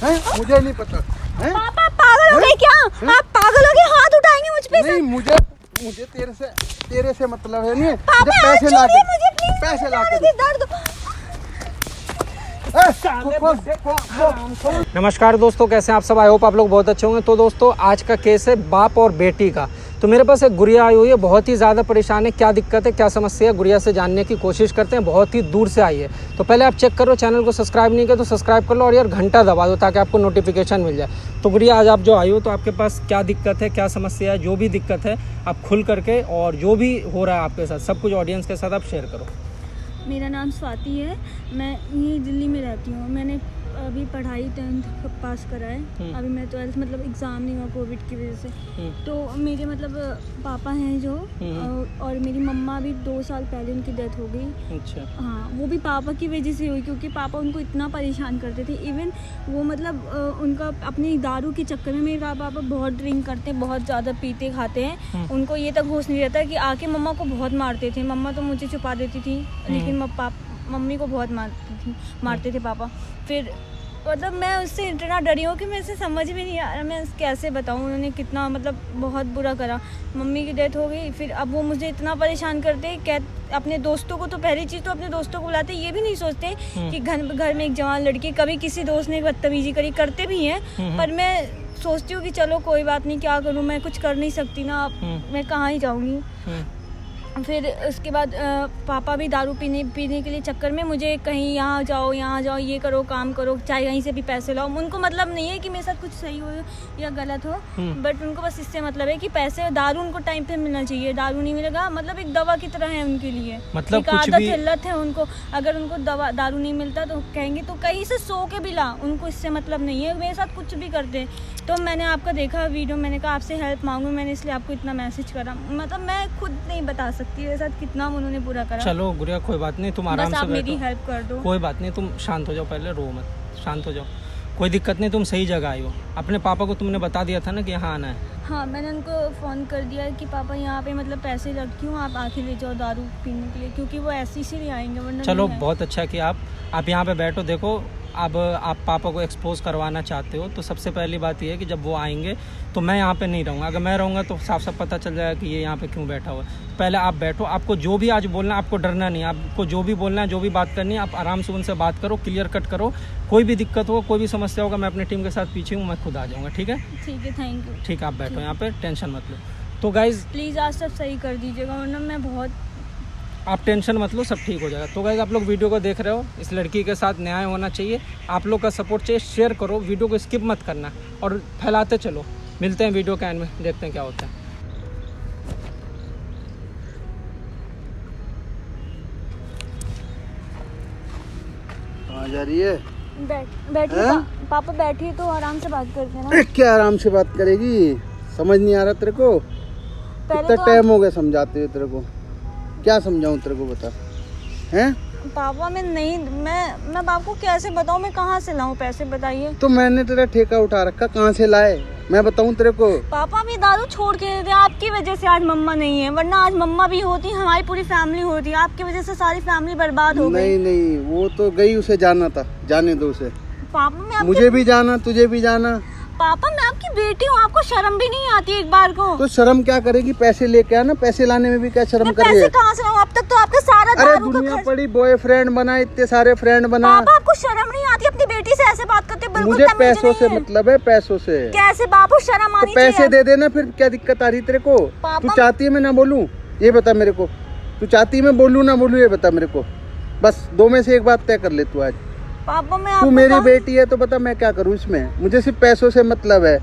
हैं? मुझे नहीं पता हैं? पापा पागल हो गए क्या? आप पागल हो गए, हाथ उठाएंगे मुझ पे? नहीं, मुझे तेरे से मतलब है नहीं। पापा मुझे पैसे ला छोड़िए मुझे प्लीज, पैसे ला के दर्द। नमस्कार दोस्तों, कैसे हैं आप सब? आई होप आप लोग बहुत अच्छे होंगे। तो दोस्तों, आज का केस है बाप और बेटी का। तो मेरे पास एक गुड़िया आई हुई है, बहुत ही ज़्यादा परेशान है। क्या दिक्कत है, क्या समस्या है, गुड़िया से जानने की कोशिश करते हैं। बहुत ही दूर से आई है, तो पहले आप चेक करो। चैनल को सब्सक्राइब नहीं किया तो सब्सक्राइब कर लो और यार घंटा दबा दो ताकि आपको नोटिफिकेशन मिल जाए। तो गुड़िया, आज आप जो आई हो तो आपके पास क्या दिक्कत है, क्या समस्या है, जो भी दिक्कत है आप खुल करके और जो भी हो रहा है आपके साथ सब कुछ ऑडियंस के साथ आप शेयर करो। मेरा नाम स्वाति है, मैं यहीं दिल्ली में रहती हूँ। मैंने अभी पढ़ाई 10th पास करा है। अभी मैं 12th मतलब एग्ज़ाम नहीं हुआ कोविड की वजह से। तो मेरे मतलब पापा हैं जो और मेरी मम्मा भी 2 साल पहले उनकी डेथ हो गई। अच्छा। हाँ, वो भी पापा की वजह से हुई, क्योंकि पापा उनको इतना परेशान करते थे। इवन वो मतलब उनका अपनी दारू के चक्कर में, मेरे पापा बहुत ड्रिंक करते हैं, बहुत ज़्यादा पीते खाते हैं। उनको ये तक होश नहीं रहता कि आके मम्मा को बहुत मारते थे। मम्मा तो मुझे छुपा देती थी, लेकिन मम्मी को बहुत मारते थे पापा। फिर मतलब मैं उससे इतना डरी हूँ कि मैं इसे समझ भी नहीं आ रहा मैं कैसे बताऊँ। उन्होंने कितना मतलब बहुत बुरा करा। मम्मी की डेथ हो गई, फिर अब वो मुझे इतना परेशान करते अपने दोस्तों को, तो पहली चीज़ तो अपने दोस्तों को बुलाते, ये भी नहीं सोचते कि घर में एक जवान लड़की, कभी किसी दोस्त ने बदतमीजी करी, करते भी हैं। पर मैं सोचती हूँ कि चलो कोई बात नहीं, क्या करूँ, मैं कुछ कर नहीं सकती ना, मैं कहाँ ही जाऊँगी। फिर उसके बाद पापा भी दारू पीने के लिए चक्कर में मुझे कहीं यहाँ जाओ, ये करो, काम करो, चाहे कहीं से भी पैसे लाओ। उनको मतलब नहीं है कि मेरे साथ कुछ सही हो या गलत हो, बट उनको बस इससे मतलब है कि पैसे, दारू उनको टाइम पे मिलना चाहिए। दारू नहीं मिलेगा मतलब एक दवा की तरह है उनके लिए, मतलब एक आदत है, लत है उनको। अगर उनको दारू नहीं मिलता तो कहेंगे तो कहीं से सो के भी ला, उनको इससे मतलब नहीं है। मेरे साथ कुछ भी करते। तो मैंने आपका देखा वीडियो, मैंने कहा आपसे हेल्प मांगू, मैंने इसलिए आपको इतना मैसेज करा। मतलब मैं खुद नहीं बता सकती मेरे साथ कितना उन्होंने बुरा करा। चलो गुड़िया, कोई बात नहीं, तुम आराम से बैठो, मेरी हेल्प कर दो। कोई बात नहीं, तुम शांत हो जाओ, पहले रो मत, शांत हो जाओ, कोई दिक्कत नहीं। तुम सही जगह आई हो। अपने पापा को तुमने बता दिया था ना कि यहाँ आना है? हाँ, मैंने उनको फ़ोन कर दिया कि पापा यहाँ पे मतलब पैसे रखी हूँ, आप आके ले जाओ दारू पीने के लिए, क्योंकि वो ऐसे ही आएंगे, वरना चलो बहुत अच्छा कि आप यहाँ पे बैठो। देखो, अब आप पापा को एक्सपोज करवाना चाहते हो तो सबसे पहली बात ये है कि जब वो आएंगे तो मैं यहाँ पे नहीं रहूँगा। अगर मैं रहूँगा तो साफ साफ पता चल जाएगा कि ये यहाँ पे क्यों बैठा हुआ है। पहले आप बैठो, आपको जो भी आज बोलना है, आपको डरना नहीं है। आपको जो भी बोलना है, जो भी बात करनी है, आप आराम से उनसे बात करो, क्लियर कट करो। कोई भी दिक्कत हो, कोई भी समस्या होगा, मैं अपनी टीम के साथ पीछे हूँ, मैं खुद आ जाऊँगा। ठीक है? ठीक है, थैंक यू। ठीक है, आप बैठो यहाँ पे, टेंशन मत लो। तो गाइज प्लीज़ आज सब सही कर दीजिएगा, वरना मैं बहुत, आप टेंशन मत लो, सब ठीक हो जाएगा। तो गाइस, आप लोग वीडियो को देख रहे हो, इस लड़की के साथ न्याय होना चाहिए। आप लोग का सपोर्ट चाहिए, शेयर करो, वीडियो को स्किप मत करना और फैलाते चलो। मिलते हैं वीडियो के एंड में, देखते हैं क्या होता है। कहाँ जा रही है? बैठिए पापा, बैठिए तो आराम से बात करते हैं ना। क्या आराम से बात करेगी? समझ नहीं आ रहा तेरे को? कितना टाइम हो गया समझाते हुए तेरे को? क्या समझाऊं तेरे को, बता। हैं? पापा मैं बाप को कैसे बताऊं, मैं कहाँ से लाऊं पैसे, बताइए। तो मैंने तेरा ठेका उठा रखा, कहाँ से लाए मैं बताऊं तेरे को? पापा भी दारू छोड़ के देते, आपकी वजह से आज मम्मा नहीं है, वरना आज मम्मा भी होती, हमारी पूरी फैमिली होती। आपकी वजह से सारी फैमिली बर्बाद हो गई। नहीं, वो तो गई, उसे जाना था, जाने दो उसे। पापा मुझे भी जाना, तुझे भी जाना। पापा मैं आपकी बेटी हूँ, आपको शर्म भी नहीं आती एक बार को? तो शर्म क्या करेगी? पैसे लेके आना, पैसे लाने में भी क्या शर्म कर रही है? पैसे कहाँ से लाऊं? अब तक तो आपका सारा अरे दुनिया पड़ी, बॉयफ्रेंड बना, इतने सारे फ्रेंड बना। पापा आपको शर्म नहीं आती? अपनी बेटी से ऐसे बात करते? बिल्कुल मुझे पैसों से मतलब है, पैसों से। कैसे बाबू, शर्म आनी चाहिए। पैसे दे देना, फिर क्या दिक्कत आ रही तेरे को? तू चाहती है मैं ना बोलूं? ये बता मेरे को, तू चाहती है मैं बोलूं ना बोलूं? ये बता मेरे को, बस 2 में से एक बात तय कर ले तू आज। पापा मैं तू मेरी बेटी है तो बता मैं क्या करूं इसमें? मुझे सिर्फ पैसों से मतलब है।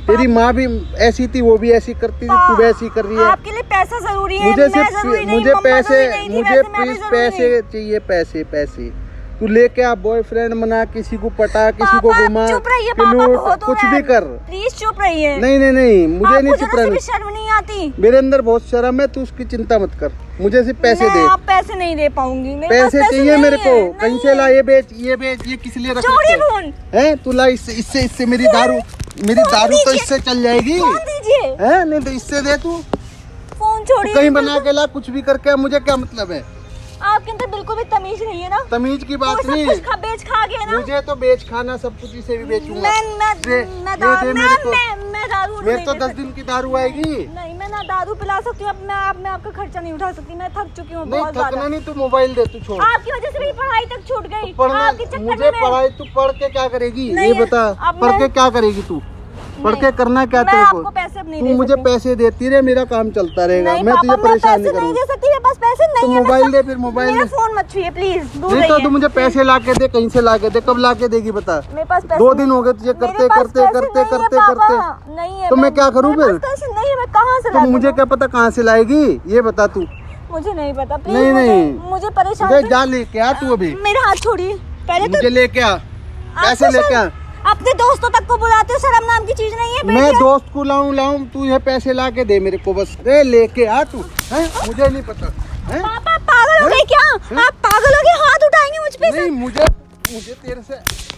तेरी माँ भी ऐसी थी, वो भी ऐसी करती थी, तू वैसी कर रही है। आपके लिए पैसा जरूरी है, मुझे सिर्फ मुझे प्लीज पैसे चाहिए, पैसे। तू लेके आ, बॉयफ्रेंड बना, किसी को पटा, किसी को घुमा, कुछ भी कर। प्लीज चुप रहिए। नहीं, मुझे नहीं चुप रहना। शर्म नहीं आती? मेरे अंदर बहुत शर्म है, तू उसकी चिंता मत कर। मुझे सिर्फ पैसे दे। आप पैसे नहीं दे पाऊंगी, पैसे चाहिए मेरे को। कहीं से ला, ये बेच, ये किस लिए रखा है? तू ला, इससे मेरी दारू तो इससे चल जाएगी। है नहीं तो इससे दे तू। फोन छोड़िए, कहीं बना के ला, कुछ भी करके, मुझे क्या मतलब है? आपके अंदर बिल्कुल भी तमीज नहीं है ना। तमीज की बात वो नहीं, सब कुछ बेच खा गए ना। मुझे तो बेच खाना सब कुछ इसे भी बेचूंगा। मैं दारू मेरे तो 10 दिन की दारू आएगी। नहीं, मैं ना दारू पिला सकती हूँ, मैं आपका खर्चा नहीं उठा सकती, मैं थक चुकी हूँ नहीं बहुत थकना ज्यादा। नहीं, तू मोबाइल दे, तू छोड़। आपकी वजह से मेरी पढ़ाई तक छूट गई। पढ़ना आपके चक्कर मुझे में पढ़ाई, तू पढ़ के क्या करेगी नहीं, ये बता। अब पढ़ मैं- के क्या करेगी तू? पढ़ के करना क्या मैं तेरे आपको को? पैसे अब नहीं तू दे मुझे सकती। पैसे देती रहे, मेरा काम चलता रहेगा। नहीं मैं पापा, तुझे परेशान नहीं पैसे नहीं करूंगा। दे सकती, मेरे पास पैसे नहीं तो है। मोबाइल दे, फिर मोबाइल मेरा दे। फोन मत छुइए प्लीज, दूर नहीं तो रहिए। तू मुझे पैसे ला के दे, कहीं से ला के दे। कब ला के देगी बता? मेरे पास पैसे 2 दिन हो गए तुझे करते मेरे पास करते पैसे करते नहीं है, करते पापा। करते। नहीं है, तो मैं क्या करूं मेरे फिर? पास पैसे नहीं है, मैं कहाँ से तो ला मुझे दूँ? क्या पता कहाँ से लाएगी, ये बता तू। मुझे नहीं पता, प्लीज नहीं, नहीं। मुझे परेशान मुझे जा लेके आ तू अभी, मेरा हाथ छोड़िए पहले तो। मुझे लेके आ, पैसे आपको लेके आ। अपने दोस्तों तक को बुलाते हो, शर्म नाम की चीज नहीं है। मैं दोस्त को लाऊं, तू ये पैसे ला के दे मेरे को बस। रे लेके आ तू, हैं? मुझे नहीं पता हैं? पापा पागल हो गए क्या? आप पागल हो गए, हाथ उठाएंगे मुझ पे? नहीं, मुझे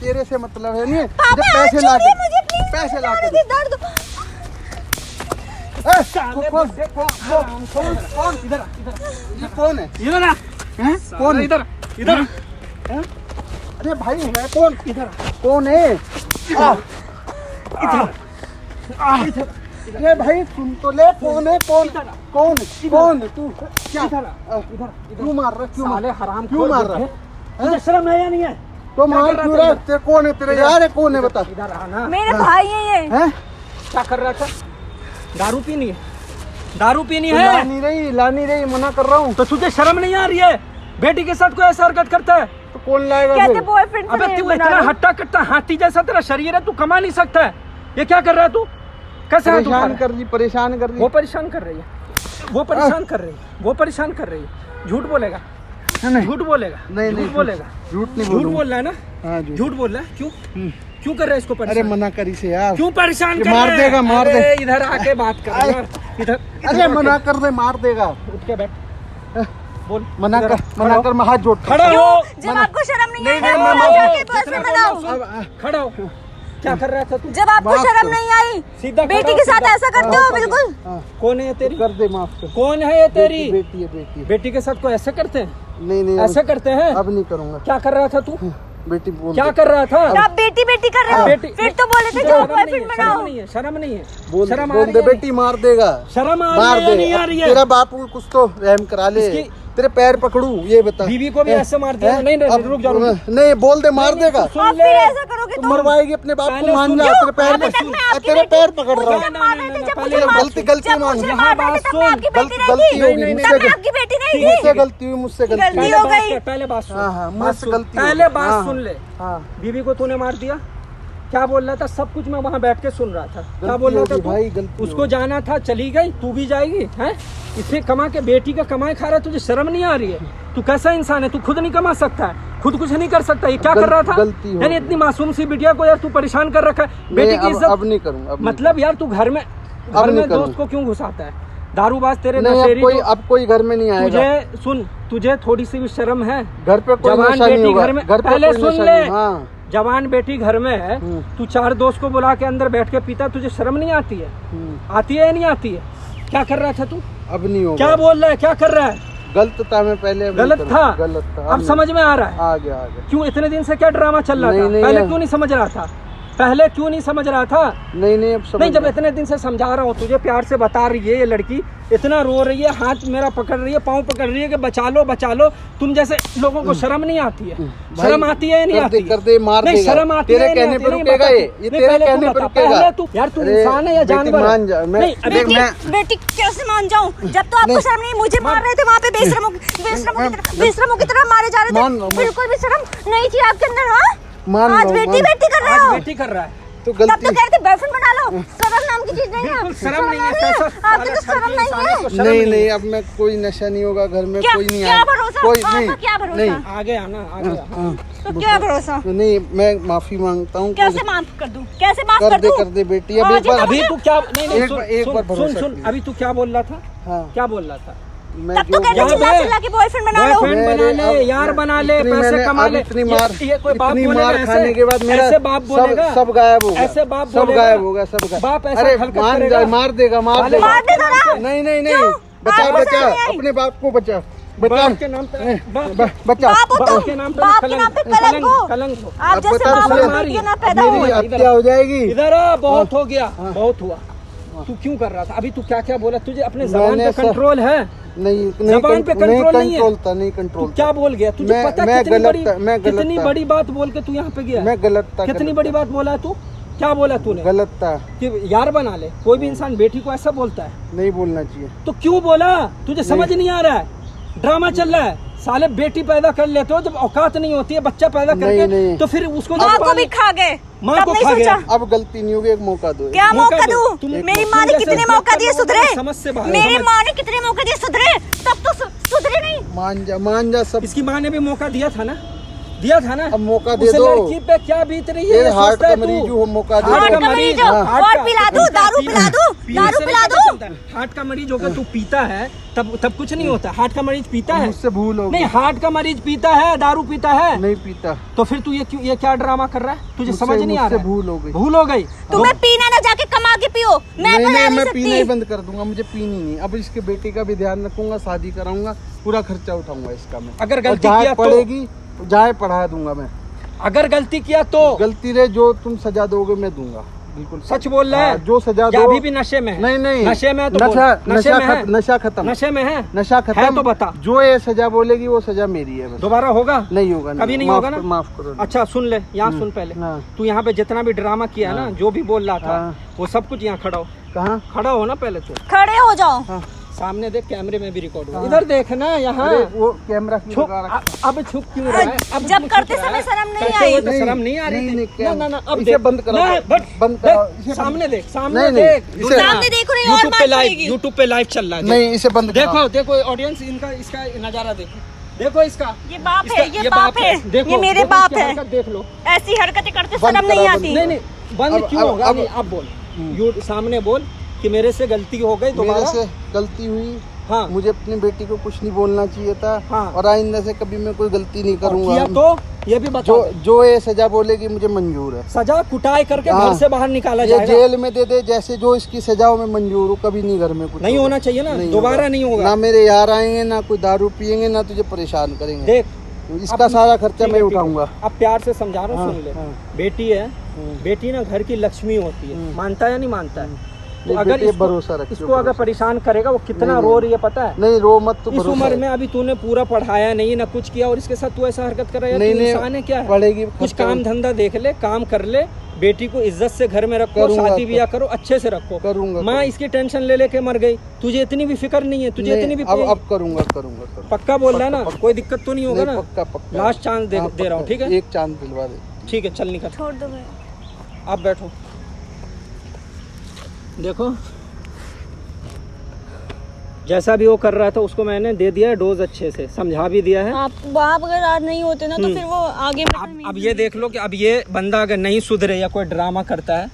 तेरे से मतलब है नहीं। पापा मुझे हाथ पैसे ला छोड़िए के, मुझे प्लीज, पैसे ला के मुझे दर्द। कौन इधर ये कौन है? इधर आ, हैं? कौन इधर इधर हैं? अरे भाई है कौन? इधर कौन है? अरे भाई सुन तो ले, कौन है? कौन तू? क्या क्यों मार रहा? क्यों साले हराम क्यों मार रहा? तुझे शर्म है या नहीं है? तो मार क्यों रहा? तेरे कौन है? तेरे यार है? कौन है बता? इधर आना। मेरे भाई है ये। हैं? क्या कर रहा था? दारू पीनी है, दारू पीनी तू है। ला नहीं रही, मना कर रहा हूँ। तो तुझे शर्म नहीं आ रही है? बेटी के साथ कोई ऐसा हरकत करता है? तो कौन लाएगा कहते फिर? बॉयफ्रेंड अबे तू इतना हट्टा कट्टा हाथी जैसा तेरा शरीर है, तू कमा नहीं सकता है। ये क्या कर रहा है तू? कैसे हाथ उठा रहा है? परेशान कर रही। वो परेशान कर रही है, वो परेशान कर रही है, वो परेशान कर रही है। झूठ बोलेगा, नहीं झूठ बोलेगा, नहीं झूठ बोलेगा, झूठ नहीं झूठ बोलूंगा। बोल रहा है ना? हाँ, झूठ बोल रहा है। क्यों क्यों कर रहा है इसको अरे परेशान? मना करी से यार। क्यों परेशान ये कर मार रहा है? देगा, मार अरे दे। इधर आके बात कर यार, इधर अरे मना कर दे, मार देगा। उठ के बैठ, बोल। मना इधर कर, आ, मना कर, मैं हाथ जोड़ता खड़ा हूँ। हो, जब आपको शर्म नहीं आई नहीं, ना, मैं जाके बॉयफ्रेंड बनाओ। खड़ा हो। क्या कर रहा था तू? जब आपको बात शर्म कर। नहीं आई, सीधा बेटी खड़ा के हो, साथ सीधा। ऐसा करते हो बिल्कुल। हाँ, कौन है ये तेरी? कर दे, माफ कर। कौन है ये तेरी? बेटी है, बेटी है। बेटी के साथ कोई ऐसे करते हैं? नहीं ऐसे करते हैं? अब नहीं करूंगा। क्या कर रहा था तू? बेटी बोल क्या दे। कर रहा था? आप बेटी बेटी कर रहे हो, बेटी- फिर तो बोले थे जाओ बॉयफ्रेंड बनाओ। शर्म नहीं है, शर्म नहीं है, बोल शर्म आ बोल रही दे, है? बेटी मार देगा। शर्म आ मार रही है या दे। नहीं आ रही है? तेरा बापू कुछ तो रहम करा ले। इसकी- तेरे पैर पकड़ू, ये बता। बीवी को भी ऐसे मार दिया? हैं? नहीं अब- रुक जा, रुक जा। नहीं बोल दे, मार देगा। सुन आप ले। फिर ऐसा करोगे तो तो मरवाएगी अपने बाप पहले को, मान सुन जा। लो। तेरे पैर अभी तक मैं आपकी तेरे बेटी- पैर पकड़ रहा मुझे हूँ। मार रहे थे, जब पहले मुझे मार- गलती जब मान। मुझे यहाँ मार रहे बात थे, तब सुन। मैं आपकी बेटी गलती नहीं होगी, नहीं, थी, तब मैं आपकी बेटी नहीं मुझसे थी। गलती हुई, मुझसे गलती गलती हुई। हो गई। पहले बात सुन। हाँ, हाँ, बात मुझसे सुन। गलती हो पहले गई। बात हाँ, सुन ले। हाँ। बीवी को तूने मार दिया? क्या बोल रहा था? सब कुछ मैं वहाँ बैठ के सुन रहा था। क्या गलती बोल रहा था होगी तू? भाई, गलती उसको होगी। जाना था, चली गई, तू भी जाएगी हैं? इतने कमा के बेटी का कमाई खा रहा है, तुझे शर्म नहीं आ रही है? तू कैसा इंसान है? तू खुद नहीं कमा सकता है, खुद कुछ नहीं कर सकता। ये क्या कर रहा था? गलती हो यानी गई। इतनी मासूम सी बिटिया को यार तू परेशान कर रखा है। बेटी की इज्जत अब नहीं करूँगा। मतलब यार तू घर में नहीं करूँ। दोस्त को क्यों घुसाता है? दारूबाज तेरे नहीं, नशेड़ी अब कोई घर में नहीं आएगा। तुझे सुन, तुझे थोड़ी सी भी शर्म है? घर पे कोई जवान नशा नहीं बेटी होगा। घर में, घर पे पहले कोई सुन नशा ले, नहीं। हाँ। जवान बेटी घर में है, तू 4 दोस्त को बुला के अंदर बैठ के पीता, तुझे शर्म नहीं आती है? आती है या नहीं आती है? क्या कर रहा था तू? अब नहीं होगा। क्या बोल रहा है? क्या कर रहा है? गलत था, मैं पहले अब नहीं गलत करूँगा। था? गलत था। अब समझ में आ रहा है? आ गया, आ गया। क्यों इतने दिन से क्या ड्रामा चल रहा था? नहीं, पहले यार। क्यों नहीं समझ रहा था? पहले क्यों नहीं समझ रहा था? नहीं, अब समझ नहीं, जब गया। इतने दिन से समझा रहा हूँ तुझे, प्यार से बता रही है ये लड़की, इतना रो रही है, हाथ मेरा पकड़ रही है, पाँव पकड़ रही है कि बचा लो बचा लो। तुम जैसे लोगों को शर्म नहीं आती है? शर्म आती है या नहीं आती? कर दे, मार नहीं, देगा। शर्म आती है तेरे या नहीं कहने आती? पे नहीं, रुकेगा बता ये तू। ये नहीं, तेरे पहले तू कहने पे बता, रुकेगा। पहले तू यार, तू अरे, इंसान है या बेटी जानवर है? मान जा। मैं नहीं, देख, अभी- मैं बेटी कैसे मान जाऊं? जब तो आपको शर्म नहीं, मुझे मार रहे थे वहाँ पे बेशरमों की तरह मारे जा रहे मान लो, थे। मान। बिल्कुल भी शर्म नहीं थी आपके अंदर। हाँ, मान आज लो, बेटी मान। बेटी कर रहे आज हो। बेटी कर रहा है तो तब गलती तो कहते बॉयफ्रेंड बना लो। शर्म नाम की चीज नहीं है। बिल्कुल शर्म नहीं है। कैसा आपके तो शर्म नहीं है। नहीं, नहीं, अब मैं कोई नशा नहीं होगा घर में। क्या- कोई नहीं क्या आएगा। भरोसा? कोई आपका नहीं, क्या भरोसा? नहीं। आगे आना, आगे आ। हाँ, तो क्या भरोसा? नहीं, मैं माफी मांगता हूँ। कैसे माफ कर दूं? कैसे माफ कर कर दूं? दे बेटी। अब एक बार अभी तू क्या नहीं नहीं एक सुन, बार- एक सुन, बार सुन, भरोसा सुन, किया। अभी तू क्या बोल रहा था? हाँ, क्या बोल रहा था? मैं तब तो जो कहते याद चिल्ला है? चिल्ला के बॉयफ्रेंड बना लो। बॉयफ्रेंड बना ले, अब यार बना ले, इतनी पैसे मैंने- कमा अब ले। इतनी मार ये कोई बाप इतनी बोलेगा मार ऐसे? खाने के बाद मेरा ऐसे बाप बोलेगा? सब गायब हो गया। ऐसे बाप सब बोलेगा? गायब हो गया, सब गायब। बाप ऐसा अरे हरकत मान करेगा? जा, मार देगा, मार साले देगा। मार देगा ना? नहीं, नहीं, नहीं, क्यों? बचा आपको बचा शर्म नहीं आई? अपने बाप को बचा। बाप के नाम पे बच्चा बाप के नाम पे कलंक हो। कलंक हो। आप जैसे बता बाप रहे बेटी के ना पैदा हो। मेरी हत्या हो जाएगी। इधर आ, बहुत हो गया, बहुत हुआ। तू क्यों कर रहा था अभी? तू क्या क्या बोला? तुझे अपने जबान पे कंट्रोल है? नहीं, जबान पे कंट्रोल नहीं है। नहीं कंट्रोल। क्या बोल गया तुझे? पता कितनी बड़ी बात बोल के तू यहाँ पे गया? मैं गलत था। कितनी बड़ी बात बोला तू? क्या बोला तूने? गलत था कि यार बना ले। कोई भी इंसान बेटी को ऐसा बोलता है? नहीं बोलना चाहिए। तो क्यों बोला? तुझे समझ नहीं आ रहा है? ड्रामा चल रहा है। साले बेटी पैदा कर लेते हो जब औकात नहीं होती है बच्चा पैदा करके, नहीं। तो फिर उसको माँ को भी खा गए, माँ को खा गया। अब गलती नहीं होगी, एक मौका दो। क्या मौका दूं? मेरी माँ ने कितने मौका दिए सुधरे? समझ से बाहर। मेरी माँ ने कितने मौका दिए सुधरे? तब तो सुधरे नहीं। मान जा सब। इसकी माँ ने भी मौका दिया था ना? दिया था ना? अब मौका दे उस दो। लड़की पे क्या बीत रही है? ये हार्ट का मरीज हो, मौका दे हार्ट दो। का मरीज हो, और पिला दूं, दारू पिला दूं, दारू पिला दूं। हार्ट का मरीज होकर तू पीता है तब कुछ नहीं होता। हार्ट का मरीज पीता है? मुझसे भूल हो नहीं, हार्ट का मरीज पीता है, दारू पीता है? नहीं पीता। तो फिर तू ये क्या ड्रामा कर रहा है? तुझे समझ नहीं आ रहा? भूल हो गई। भूल हो गई। तुम्हें पीना ना जाके कमा के पियो। मैं पीना ही बंद कर दूंगा, मुझे पीनी नहीं। अब इसके बेटे का भी ध्यान रखूंगा, शादी कराऊंगा, पूरा खर्चा उठाऊंगा इसका मैं। अगर गलती किया तो पड़ेगी, जहाँ पढ़ा दूंगा मैं। अगर गलती किया तो गलती रे, जो तुम सजा दोगे मैं दूंगा। बिल्कुल सच बोल रहा है? जो सजा दो। अभी भी नशे में है? नहीं नशे में है तो नशा खत्म। नशे में है? नशा खत्म है तो बता। जो ये सजा बोलेगी वो सजा मेरी है। दोबारा होगा? नहीं होगा। कभी नहीं होगा ना? माफ करो। अच्छा सुन ले, यहाँ सुन पहले। तू यहाँ पे जितना भी ड्रामा किया ना, जो भी बोल रहा था, वो सब कुछ यहाँ खड़ा हो। कहाँ खड़ा हो ना पहले तू? खड़े हो जाओ। सामने देख, कैमरे में भी रिकॉर्ड हो। इधर देखना, यहाँ वो कैमरा क्यों लगा रखा है? अब छुप क्यों रहा है? अब जब करते समय शर्म नहीं आई? शर्म नहीं आ रही थी? ना, अब इसे बंद करो, बंद करो। सामने देख, नहीं, देख, सामने देखो नहीं और मार पड़ेगी। यूट्यूब पे लाइव चल रहा है। नहीं, इसे बंद करो। देखो ऑडियंस, इनका इसका नजारा देखो। देखो इसका, ये बाप है, ये बाप है, देखो, ये मेरे बाप है। देख लो, ऐसी हरकतें करते शर्म नहीं आती। नहीं बंद क्यों होगा? अब बोल, सामने बोल कि मेरे से गलती हो गई, मेरे से गलती हुई। हाँ, मुझे अपनी बेटी को कुछ नहीं बोलना चाहिए था। हाँ, और आइंदा से कभी मैं कोई गलती नहीं करूंगा। तो ये भी बता, जो ये सजा बोलेगी मुझे मंजूर है। सजा कुटाई करके घर से बाहर निकाला ये जाएगा। जेल में दे दे, जैसे जो इसकी सजाओं में मंजूर हो। कभी नहीं घर में कुछ नहीं होना चाहिए ना, दोबारा नहीं होगा ना। मेरे यार आएंगे ना, कोई दारू पियेंगे ना, तुझे परेशान करेंगे। देख, इसका सारा खर्चा मैं उठाऊंगा। अब प्यार से समझा रहा हूँ, सुन ले। बेटी है, बेटी ना घर की लक्ष्मी होती है। मानता है या नहीं मानता है? तो अगर भरोसा रखो, इसको अगर परेशान करेगा, वो कितना रो रही है पता है? नहीं रो मत। तो इस उम्र में अभी तूने पूरा पढ़ाया नहीं ना कुछ किया, और इसके साथ तू ऐसा हरकत कर रहा है? नहीं, इंसान है क्या? पढ़ेगी, कुछ काम धंधा देख ले, काम कर ले, बेटी को इज्जत से घर में रखो, शादी ब्याह करो, अच्छे से रखो। करूंगा। माँ इसकी टेंशन ले लेके मर गई, तुझे इतनी भी फिक्र नहीं है? तुझे इतनी भी अब करूंगा। पक्का बोल रहा है ना? कोई दिक्कत तो नहीं होगा ना? पक्का। लास्ट चांस दे रहा हूँ, ठीक है? एक चांस दिलवा दे। ठीक है, चल निकल, छोड़ दो। आप बैठो। देखो, जैसा भी वो कर रहा था उसको मैंने दे दिया डोज, अच्छे से समझा भी दिया है। आप अगर आज नहीं होते ना, तो फिर वो आगे अब ये देख लो कि अब ये बंदा अगर नहीं सुधरे या कोई ड्रामा करता है,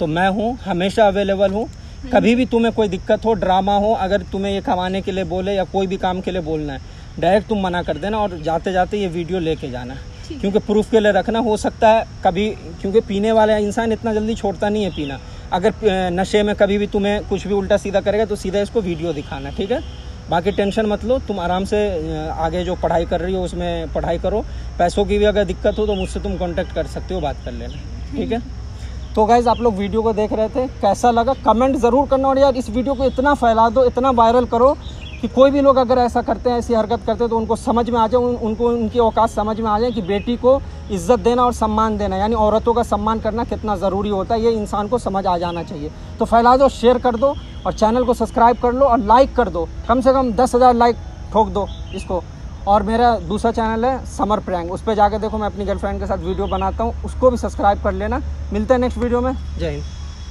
तो मैं हूँ, हमेशा अवेलेबल हूँ। कभी भी तुम्हें कोई दिक्कत हो, ड्रामा हो, अगर तुम्हें ये कमाने के लिए बोले या कोई भी काम के लिए बोलना है, डायरेक्ट तुम मना कर देना, और जाते जाते ये वीडियो लेके जाना, क्योंकि प्रूफ के लिए रखना। हो सकता है कभी, क्योंकि पीने वाला इंसान इतना जल्दी छोड़ता नहीं है पीना। अगर नशे में कभी भी तुम्हें कुछ भी उल्टा सीधा करेगा, तो सीधा इसको वीडियो दिखाना, ठीक है? बाकी टेंशन मत लो, तुम आराम से आगे जो पढ़ाई कर रही हो उसमें पढ़ाई करो। पैसों की भी अगर दिक्कत हो तो मुझसे तुम कांटेक्ट कर सकते हो, बात कर लेना, ठीक है? तो गाइज, आप लोग वीडियो को देख रहे थे, कैसा लगा कमेंट ज़रूर करना। और यार, इस वीडियो को इतना फैला दो, इतना वायरल करो कि कोई भी लोग अगर ऐसा करते हैं, ऐसी हरकत करते हैं, तो उनको समझ में आ जाए, उनको उनकी औकात समझ में आ जाए कि बेटी को इज्जत देना और सम्मान देना, यानी औरतों का सम्मान करना कितना ज़रूरी होता है, ये इंसान को समझ आ जाना चाहिए। तो फैला दो, शेयर कर दो, और चैनल को सब्सक्राइब कर लो, और लाइक कर दो, कम से कम 10,000 लाइक ठोक दो इसको। और मेरा दूसरा चैनल है समर प्रैंक, उस पर जाकर देखो, मैं अपनी गर्लफ्रेंड के साथ वीडियो बनाता हूँ, उसको भी सब्सक्राइब कर लेना। मिलते हैं नेक्स्ट वीडियो में। जय हिंद।